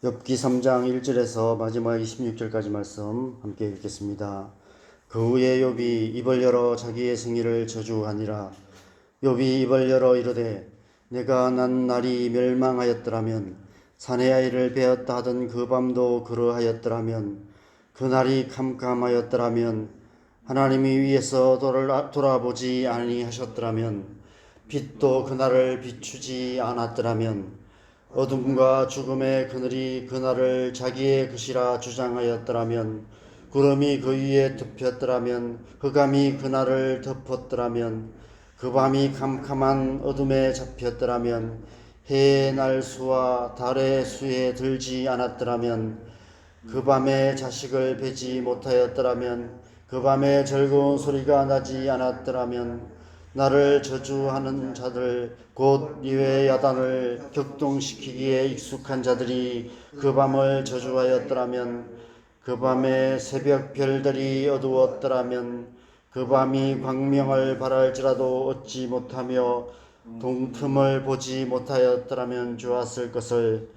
욥기 3장 1절에서 마지막 26절까지 말씀 함께 읽겠습니다. 그 후에 욥이 입을 열어 자기의 생일을 저주하니라. 욥이 입을 열어 이르되 내가 난 날이 멸망하였더라면 사내 아이를 베었다 하던 그 밤도 그러하였더라면 그 날이 캄캄하였더라면 하나님이 위에서 돌아보지 아니하셨더라면 빛도 그날을 비추지 않았더라면 어둠과 죽음의 그늘이 그날을 자기의 것이라 주장하였더라면 구름이 그 위에 덮였더라면 흑암이 그날을 덮었더라면 그 밤이 캄캄한 어둠에 잡혔더라면 해의 날 수와 달의 수에 들지 않았더라면 그 밤에 자식을 베지 못하였더라면 그 밤에 즐거운 소리가 나지 않았더라면 나를 저주하는 자들 곧 이외의 야단을 격동시키기에 익숙한 자들이 그 밤을 저주하였더라면 그 밤에 새벽 별들이 어두웠더라면 그 밤이 광명을 발할지라도 얻지 못하며 동틈을 보지 못하였더라면 좋았을 것을.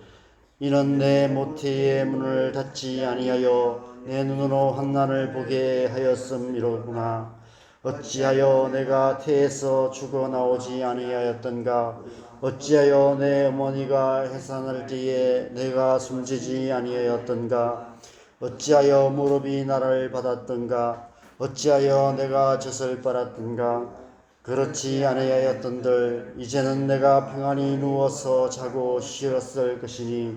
이는 내 모태의 문을 닫지 아니하여 내 눈으로 환난을 보게 하였음이로구나. 어찌하여 내가 태에서 죽어 나오지 아니하였던가. 어찌하여 내 어머니가 해산할 때에 내가 숨지지 아니하였던가. 어찌하여 무릎이 나를 받았던가. 어찌하여 내가 젖을 빨았던가. 그렇지 아니하였던들 이제는 내가 평안히 누워서 자고 쉬었을 것이니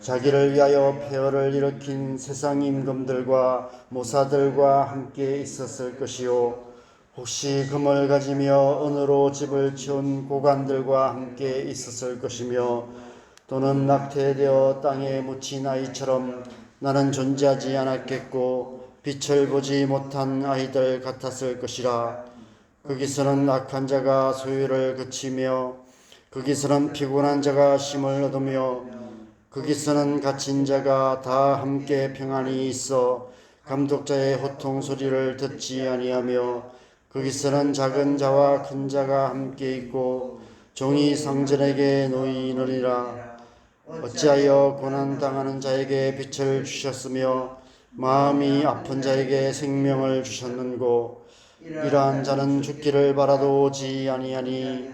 자기를 위하여 폐허를 일으킨 세상 임금들과 모사들과 함께 있었을 것이요 혹시 금을 가지며 은으로 집을 치운 고관들과 함께 있었을 것이며 또는 낙태되어 땅에 묻힌 아이처럼 나는 존재하지 않았겠고 빛을 보지 못한 아이들 같았을 것이라. 거기서는 악한 자가 소유를 그치며 거기서는 피곤한 자가 쉼을 얻으며 거기서는 갇힌 자가 다 함께 평안히 있어 감독자의 호통 소리를 듣지 아니하며 거기서는 작은 자와 큰 자가 함께 있고 종이 상전에게 놓이느니라. 어찌하여 고난당하는 자에게 빛을 주셨으며 마음이 아픈 자에게 생명을 주셨는고. 이러한 자는 죽기를 바라도 오지 아니하니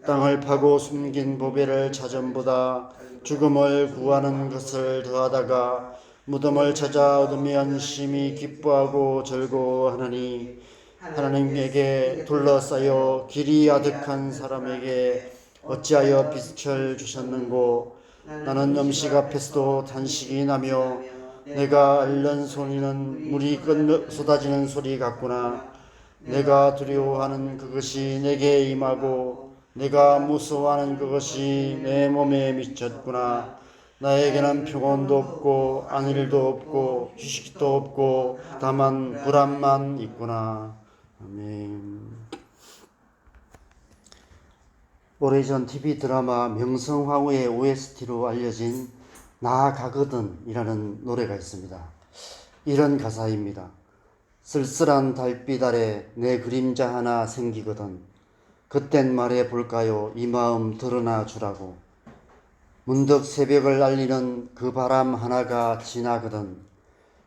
땅을 파고 숨긴 보배를 찾음보다 죽음을 구하는 것을 더하다가 무덤을 찾아 얻으면 심히 기뻐하고 즐거워하나니. 하나님에게 둘러싸여 길이 아득한 사람에게 어찌하여 빛을 주셨는고. 나는 음식 앞에서도 탄식이 나며 내가 앓는 소리는 물이 쏟아지는 소리 같구나. 내가 두려워하는 그것이 내게 임하고 내가 무서워하는 그것이 내 몸에 미쳤구나. 나에게는 평온도 없고 안일도 없고 휴식도 없고 다만 불안만 있구나. 아멘. 오래전 TV 드라마 명성황후의 OST로 알려진 나 가거든 이라는 노래가 있습니다. 이런 가사입니다. 쓸쓸한 달빛 아래 내 그림자 하나 생기거든. 그땐 말해 볼까요 이 마음 드러나 주라고. 문득 새벽을 알리는 그 바람 하나가 지나거든.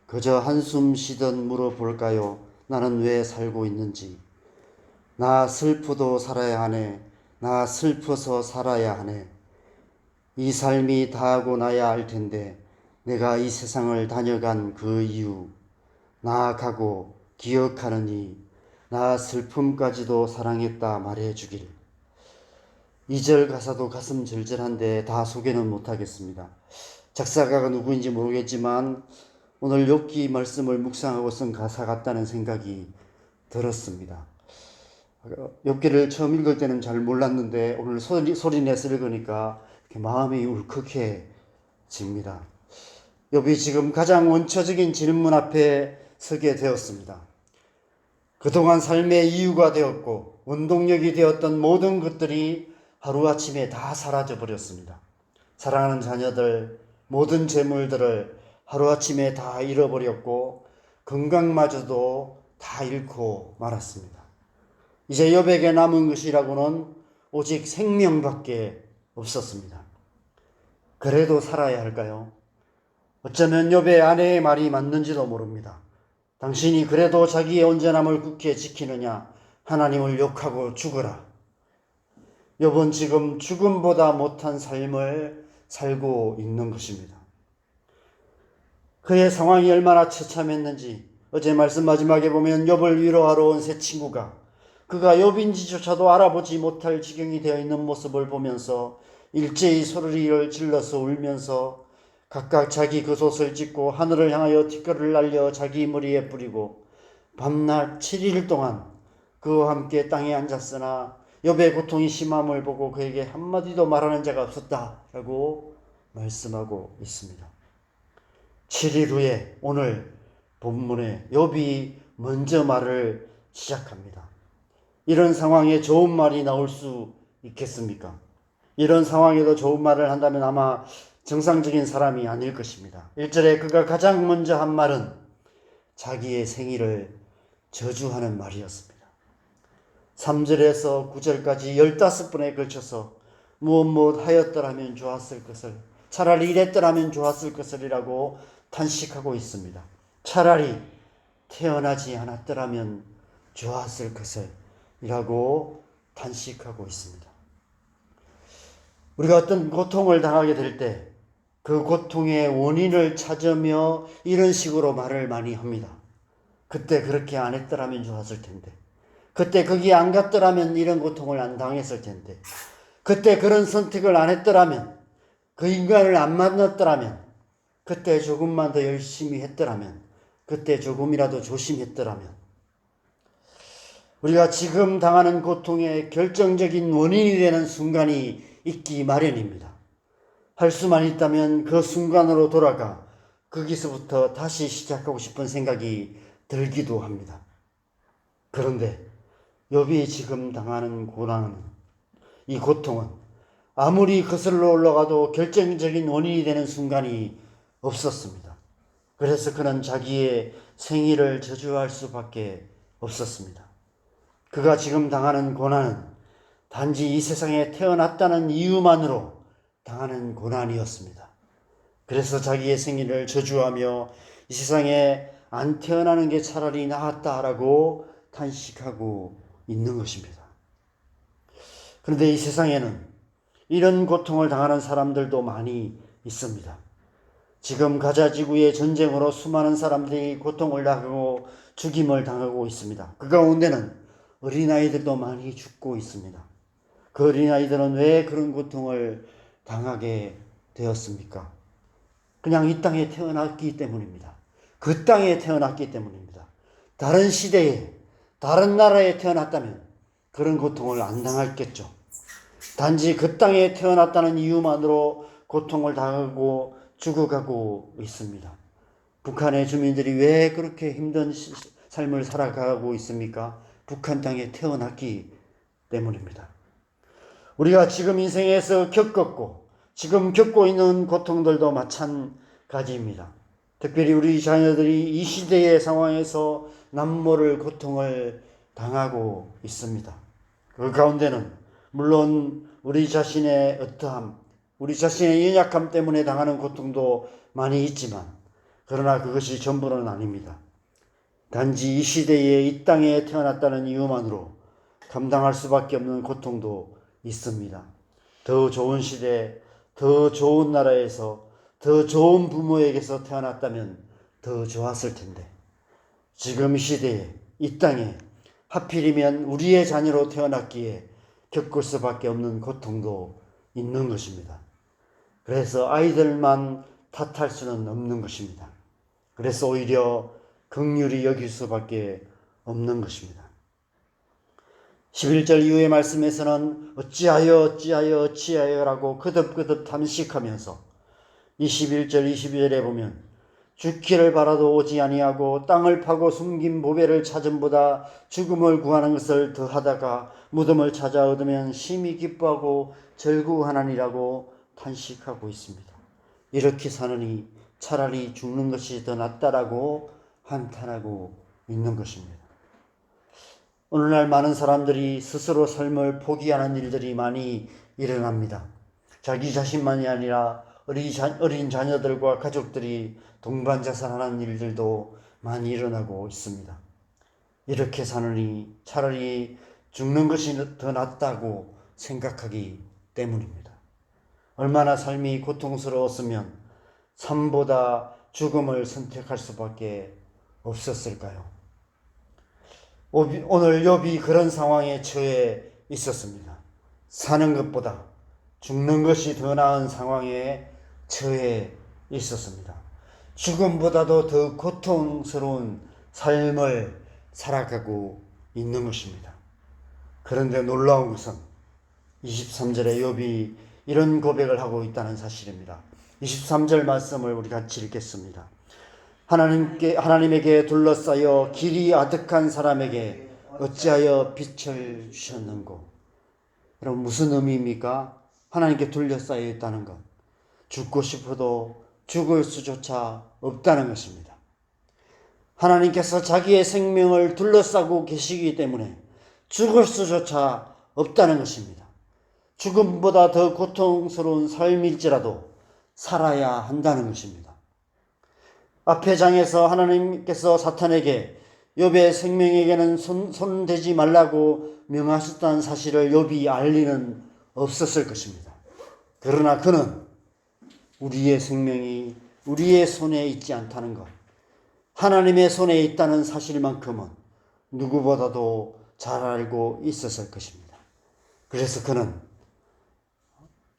그저 한숨 쉬듯 물어볼까요 나는 왜 살고 있는지. 나 슬프도 살아야 하네. 나 슬퍼서 살아야 하네. 이 삶이 다하고 나야 알 텐데 내가 이 세상을 다녀간 그 이유. 나아가고 기억하느니 나 슬픔까지도 사랑했다 말해주길. 2절 가사도 가슴 절절한데 다 소개는 못하겠습니다. 작사가가 누구인지 모르겠지만 오늘 욥기 말씀을 묵상하고 쓴 가사 같다는 생각이 들었습니다. 욥기를 처음 읽을 때는 잘 몰랐는데 오늘 소리내서 읽으니까 이렇게 마음이 울컥해집니다. 욥이 지금 가장 원초적인 질문 앞에 서게 되었습니다. 그동안 삶의 이유가 되었고 원동력이 되었던 모든 것들이 하루아침에 다 사라져 버렸습니다. 사랑하는 자녀들, 모든 재물들을 하루아침에 다 잃어버렸고 건강마저도 다 잃고 말았습니다. 이제 욥에게 남은 것이라고는 오직 생명밖에 없었습니다. 그래도 살아야 할까요? 어쩌면 욥의 아내의 말이 맞는지도 모릅니다. 당신이 그래도 자기의 온전함을 굳게 지키느냐? 하나님을 욕하고 죽어라. 욥은 지금 죽음보다 못한 삶을 살고 있는 것입니다. 그의 상황이 얼마나 처참했는지 어제 말씀 마지막에 보면 욥을 위로하러 온 세 친구가 그가 욥인지조차도 알아보지 못할 지경이 되어 있는 모습을 보면서 일제히 소리를 질러서 울면서 각각 자기 겉옷을 찢고 하늘을 향하여 티끌을 날려 자기 머리에 뿌리고 밤낮 7일 동안 그와 함께 땅에 앉았으나 욥의 고통이 심함을 보고 그에게 한마디도 말하는 자가 없었다라고 말씀하고 있습니다. 7일 후에 오늘 본문에 욥이 먼저 말을 시작합니다. 이런 상황에 좋은 말이 나올 수 있겠습니까? 이런 상황에도 좋은 말을 한다면 아마 정상적인 사람이 아닐 것입니다. 1절에 그가 가장 먼저 한 말은 자기의 생일을 저주하는 말이었습니다. 3절에서 9절까지 15번에 걸쳐서 무엇 하였더라면 좋았을 것을, 차라리 이랬더라면 좋았을 것을이라고 탄식하고 있습니다. 차라리 태어나지 않았더라면 좋았을 것을이라고 탄식하고 있습니다. 우리가 어떤 고통을 당하게 될 때 그 고통의 원인을 찾으며 이런 식으로 말을 많이 합니다. 그때 그렇게 안 했더라면 좋았을 텐데, 그때 거기 안 갔더라면 이런 고통을 안 당했을 텐데, 그때 그런 선택을 안 했더라면, 그 인간을 안 만났더라면, 그때 조금만 더 열심히 했더라면, 그때 조금이라도 조심했더라면. 우리가 지금 당하는 고통의 결정적인 원인이 되는 순간이 있기 마련입니다. 할 수만 있다면 그 순간으로 돌아가 거기서부터 다시 시작하고 싶은 생각이 들기도 합니다. 그런데 욥이 지금 당하는 고난은, 이 고통은 아무리 거슬러 올라가도 결정적인 원인이 되는 순간이 없었습니다. 그래서 그는 자기의 생일을 저주할 수밖에 없었습니다. 그가 지금 당하는 고난은 단지 이 세상에 태어났다는 이유만으로 당하는 고난이었습니다. 그래서 자기의 생일을 저주하며 이 세상에 안 태어나는 게 차라리 나았다라고 탄식하고 있는 것입니다. 그런데 이 세상에는 이런 고통을 당하는 사람들도 많이 있습니다. 지금 가자 지구의 전쟁으로 수많은 사람들이 고통을 당하고 죽임을 당하고 있습니다. 그 가운데는 어린아이들도 많이 죽고 있습니다. 그 어린아이들은 왜 그런 고통을 당하게 되었습니까? 그냥 이 땅에 태어났기 때문입니다. 그 땅에 태어났기 때문입니다. 다른 시대에, 다른 나라에 태어났다면 그런 고통을 안 당했겠죠. 단지 그 땅에 태어났다는 이유만으로 고통을 당하고 죽어가고 있습니다. 북한의 주민들이 왜 그렇게 힘든 삶을 살아가고 있습니까? 북한 땅에 태어났기 때문입니다. 우리가 지금 인생에서 겪었고 지금 겪고 있는 고통들도 마찬가지입니다. 특별히 우리 자녀들이 이 시대의 상황에서 남모를 고통을 당하고 있습니다. 그 가운데는 물론 우리 자신의 어떠함, 우리 자신의 연약함 때문에 당하는 고통도 많이 있지만, 그러나 그것이 전부는 아닙니다. 단지 이 시대에 이 땅에 태어났다는 이유만으로 감당할 수밖에 없는 고통도 있습니다. 더 좋은 시대, 더 좋은 나라에서, 더 좋은 부모에게서 태어났다면 더 좋았을 텐데, 지금 시대에 이 땅에 하필이면 우리의 자녀로 태어났기에 겪을 수밖에 없는 고통도 있는 것입니다. 그래서 아이들만 탓할 수는 없는 것입니다. 그래서 오히려 긍휼히 여길 수밖에 없는 것입니다. 11절 이후의 말씀에서는 어찌하여라고 거듭거듭 탐식하면서 21절 22절에 보면 죽기를 바라도 오지 아니하고 땅을 파고 숨긴 보배를 찾음보다 죽음을 구하는 것을 더하다가 무덤을 찾아 얻으면 심히 기뻐하고 절구하나니라고 탄식하고 있습니다. 이렇게 사느니 차라리 죽는 것이 더 낫다라고 한탄하고 있는 것입니다. 오늘날 많은 사람들이 스스로 삶을 포기하는 일들이 많이 일어납니다. 자기 자신만이 아니라 어린 자녀들과 가족들이 동반자살하는 일들도 많이 일어나고 있습니다. 이렇게 사느니 차라리 죽는 것이 더 낫다고 생각하기 때문입니다. 얼마나 삶이 고통스러웠으면 삶보다 죽음을 선택할 수밖에 없었을까요? 오늘 욥이 그런 상황에 처해 있었습니다. 사는 것보다 죽는 것이 더 나은 상황에 처해 있었습니다. 죽음보다도 더 고통스러운 삶을 살아가고 있는 것입니다. 그런데 놀라운 것은 23절에 욥이 이런 고백을 하고 있다는 사실입니다. 23절 말씀을 우리 같이 읽겠습니다. 하나님에게 둘러싸여 길이 아득한 사람에게 어찌하여 빛을 주셨는고. 여러분, 무슨 의미입니까? 하나님께 둘러싸여 있다는 것, 죽고 싶어도 죽을 수조차 없다는 것입니다. 하나님께서 자기의 생명을 둘러싸고 계시기 때문에 죽을 수조차 없다는 것입니다. 죽음보다 더 고통스러운 삶일지라도 살아야 한다는 것입니다. 앞의 장에서 하나님께서 사탄에게 욥의 생명에게는 손대지 말라고 명하셨다는 사실을 욥이 알 리는 없었을 것입니다. 그러나 그는 우리의 생명이 우리의 손에 있지 않다는 것, 하나님의 손에 있다는 사실만큼은 누구보다도 잘 알고 있었을 것입니다. 그래서 그는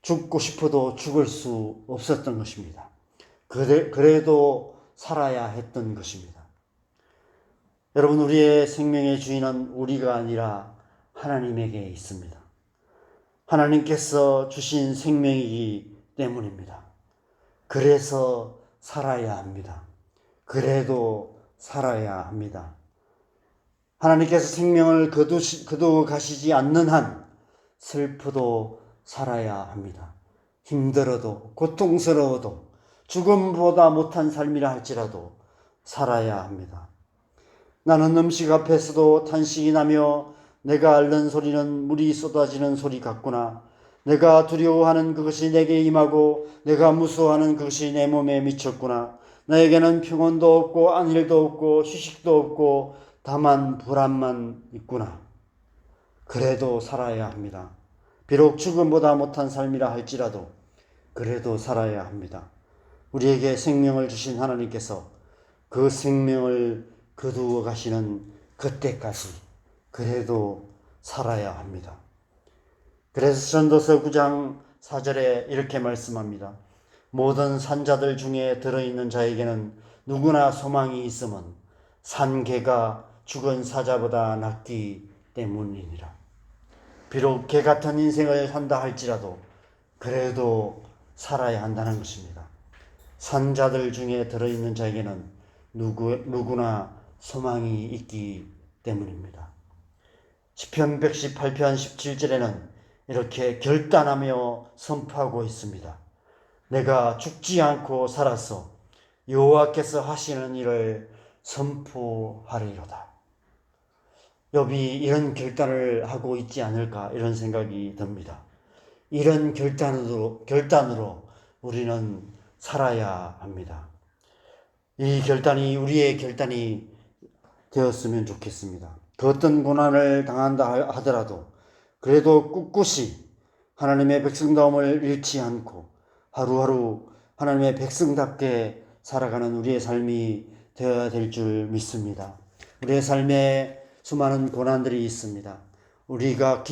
죽고 싶어도 죽을 수 없었던 것입니다. 그래도 살아야 했던 것입니다. 여러분, 우리의 생명의 주인은 우리가 아니라 하나님에게 있습니다. 하나님께서 주신 생명이기 때문입니다. 그래서 살아야 합니다. 그래도 살아야 합니다. 하나님께서 생명을 거두어 가시지 않는 한 슬프도 살아야 합니다. 힘들어도 고통스러워도 죽음보다 못한 삶이라 할지라도 살아야 합니다. 나는 음식 앞에서도 탄식이 나며 내가 앓는 소리는 물이 쏟아지는 소리 같구나. 내가 두려워하는 그것이 내게 임하고 내가 무서워하는 그것이 내 몸에 미쳤구나. 나에게는 평온도 없고 안일도 없고 휴식도 없고 다만 불안만 있구나. 그래도 살아야 합니다. 비록 죽음보다 못한 삶이라 할지라도 그래도 살아야 합니다. 우리에게 생명을 주신 하나님께서 그 생명을 거두어 가시는 그때까지 그래도 살아야 합니다. 그래서 전도서 9장 4절에 이렇게 말씀합니다. 모든 산자들 중에 들어있는 자에게는 누구나 소망이 있음은 산개가 죽은 사자보다 낫기 때문이니라. 비록 개 같은 인생을 산다 할지라도 그래도 살아야 한다는 것입니다. 산자들 중에 들어있는 자에게는 누구나 소망이 있기 때문입니다. 시편 118편 17절에는 이렇게 결단하며 선포하고 있습니다. 내가 죽지 않고 살아서 여호와께서 하시는 일을 선포하리로다. 욥이 이런 결단을 하고 있지 않을까 이런 생각이 듭니다. 이런 결단으로 우리는 살아야 합니다. 이 결단이 우리의 결단이 되었으면 좋겠습니다. 그 어떤 고난을 당한다 하더라도 그래도 꿋꿋이 하나님의 백성다움을 잃지 않고 하루하루 하나님의 백성답게 살아가는 우리의 삶이 되어야 될 줄 믿습니다. 우리의 삶에 수많은 고난들이 있습니다. 우리가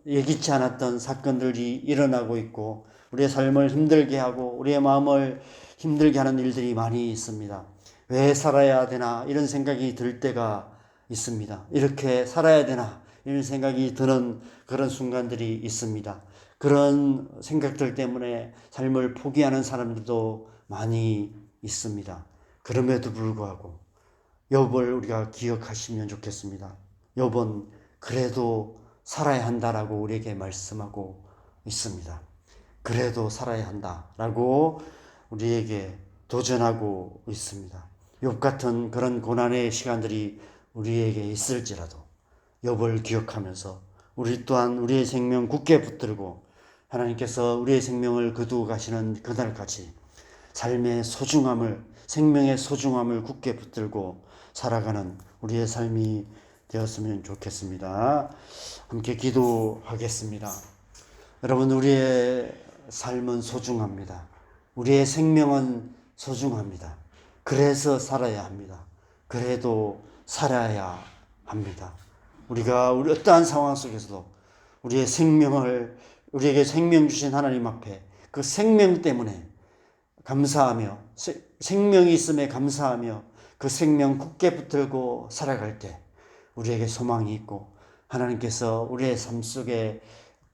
예기치 않았던 사건들이 일어나고 있고 우리의 삶을 힘들게 하고 우리의 마음을 힘들게 하는 일들이 많이 있습니다. 왜 살아야 되나 이런 생각이 들 때가 있습니다. 이렇게 살아야 되나 이런 생각이 드는 그런 순간들이 있습니다. 그런 생각들 때문에 삶을 포기하는 사람들도 많이 있습니다. 그럼에도 불구하고 욥을 우리가 기억하시면 좋겠습니다. 욥은 그래도 살아야 한다라고 우리에게 말씀하고 있습니다. 그래도 살아야 한다라고 우리에게 도전하고 있습니다. 욥 같은 그런 고난의 시간들이 우리에게 있을지라도 욥을 기억하면서 우리 또한 우리의 생명 굳게 붙들고 하나님께서 우리의 생명을 거두어 가시는 그날까지 삶의 소중함을, 생명의 소중함을 굳게 붙들고 살아가는 우리의 삶이 되었으면 좋겠습니다. 함께 기도하겠습니다. 여러분, 우리의 삶은 소중합니다. 우리의 생명은 소중합니다. 그래서 살아야 합니다. 그래도 살아야 합니다. 우리가 어떠한 상황 속에서도 우리의 생명을, 우리에게 생명 주신 하나님 앞에 그 생명 때문에 감사하며, 생명이 있음에 감사하며 그 생명 굳게 붙들고 살아갈 때 우리에게 소망이 있고, 하나님께서 우리의 삶 속에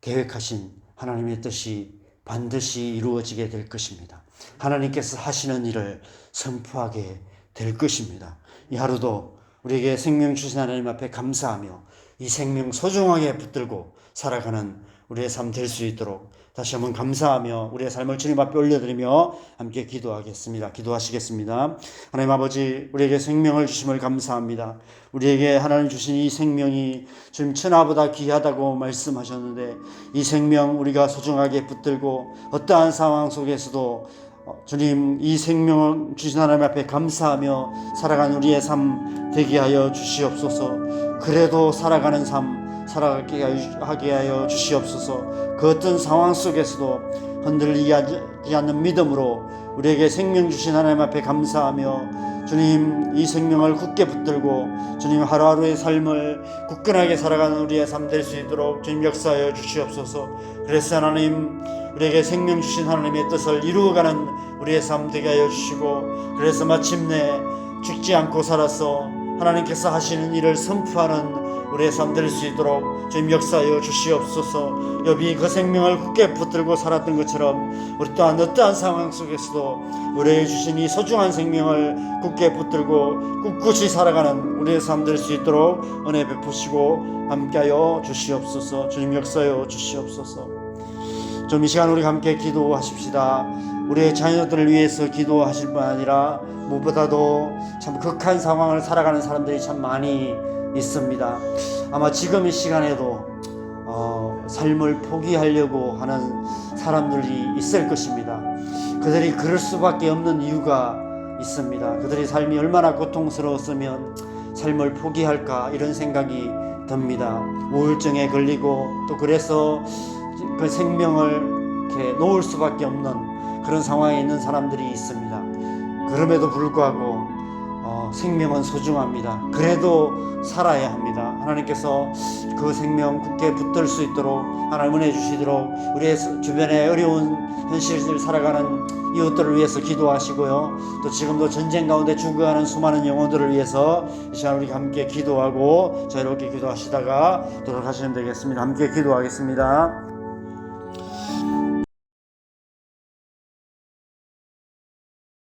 계획하신 하나님의 뜻이 반드시 이루어지게 될 것입니다. 하나님께서 하시는 일을 선포하게 될 것입니다. 이 하루도 우리에게 생명 주신 하나님 앞에 감사하며 이 생명 소중하게 붙들고 살아가는 우리의 삶 될 수 있도록 다시 한번 감사하며 우리의 삶을 주님 앞에 올려드리며 함께 기도하겠습니다. 기도하시겠습니다. 하나님 아버지, 우리에게 생명을 주심을 감사합니다. 우리에게 하나님 주신 이 생명이 주님 천하보다 귀하다고 말씀하셨는데, 이 생명 우리가 소중하게 붙들고 어떠한 상황 속에서도 주님, 이 생명을 주신 하나님 앞에 감사하며 살아가는 우리의 삶 되게 하여 주시옵소서. 그래도 살아가는 삶 살아가게 하게 하여 주시옵소서. 그 어떤 상황 속에서도 흔들리지 않는 믿음으로 우리에게 생명 주신 하나님 앞에 감사하며 주님, 이 생명을 굳게 붙들고 주님 하루하루의 삶을 굳건하게 살아가는 우리의 삶 될 수 있도록 주님 역사하여 주시옵소서. 그래서 하나님, 우리에게 생명 주신 하나님의 뜻을 이루어가는 우리의 삶 되게 하여 주시고, 그래서 마침내 죽지 않고 살아서 하나님께서 하시는 일을 선포하는 우리의 삶 될 수 있도록 주님 역사하여 주시옵소서. 욥이 그 생명을 굳게 붙들고 살았던 것처럼 우리 또한 어떠한 상황 속에서도 우리에게 주신 이 소중한 생명을 굳게 붙들고 꿋꿋이 살아가는 우리의 삶 될 수 있도록 은혜 베푸시고 함께하여 주시옵소서. 주님 역사하여 주시옵소서. 좀 이 시간 우리 함께 기도하십시다. 우리의 자녀들을 위해서 기도하실 뿐 아니라 무엇보다도 참 극한 상황을 살아가는 사람들이 참 많이 있습니다. 아마 지금 이 시간에도 삶을 포기하려고 하는 사람들이 있을 것입니다. 그들이 그럴 수밖에 없는 이유가 있습니다. 그들의 삶이 얼마나 고통스러웠으면 삶을 포기할까, 이런 생각이 듭니다. 우울증에 걸리고 또 그래서 그 생명을 이렇게 놓을 수밖에 없는 그런 상황에 있는 사람들이 있습니다. 그럼에도 불구하고 생명은 소중합니다. 그래도 살아야 합니다. 하나님께서 그 생명 굳게 붙들 수 있도록 하나님 은혜 주시도록 우리의 주변에 어려운 현실을 살아가는 이웃들을 위해서 기도하시고요. 또 지금도 전쟁 가운데 죽어가는 수많은 영혼들을 위해서 이 시간 우리 함께 기도하고 자유롭게 기도하시다가 돌아가시면 되겠습니다. 함께 기도하겠습니다.